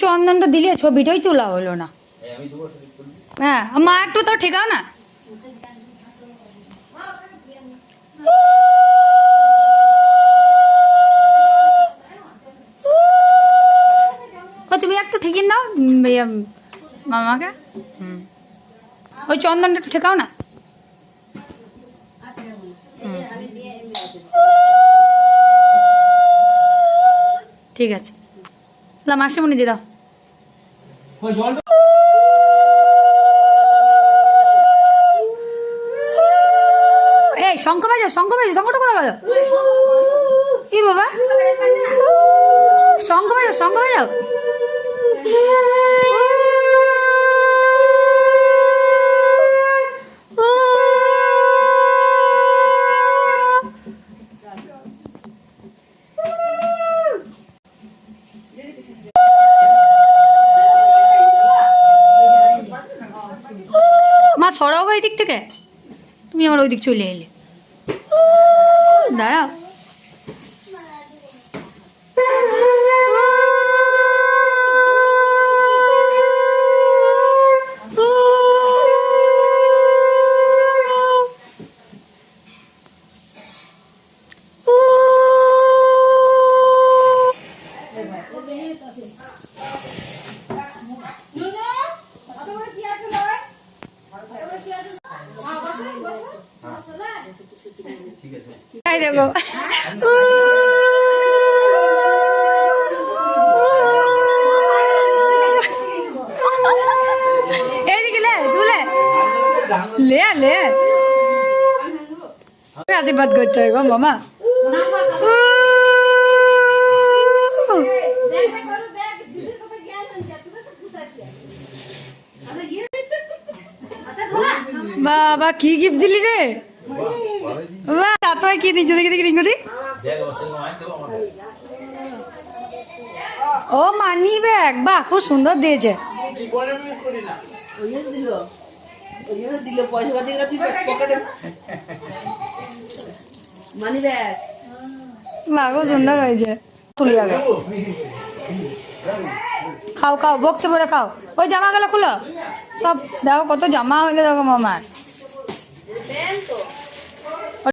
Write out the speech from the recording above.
চন্দনটা দিলে ছবিটাই তোলা হলো না। হ্যাঁ মা একটু তো ঠিকাও না। তুমি একটু ঠিকিয়ে দাও মামাকে। ওই চন্দনটা একটু ঠেকাও না। ঠিক আছে মাসিমণি দিয়ে দাও। এই শঙ্খ বাজাও, শঙ্খ বাজাও, শঙ্খটা করে গেল কি বাবা? শঙ্খ বাজাও, শঙ্খ বাজাও। মা সরাও এই দিক থেকে, তুমি আমার ওই দিক চলে এলে। দাঁড়াও দেখো এইদিকে লে তুলে লে লে আশীর্বাদ করতে হয় গো মামা। বাবা কি গিফট দিলি রে? তাতো কি দিচ্ছ দেখি দেখি রিঙ্গদি। ও মানি ব্যাগ, বাহ খুব সুন্দর দিয়েছে। বাহ খুব সুন্দর হয়েছে। তুলি আগে খাও খাও, বকতে পড়ে খাও। ওই জামা গুলো খুলো সব, দেখো কত জামা হইলো দেখো মামার।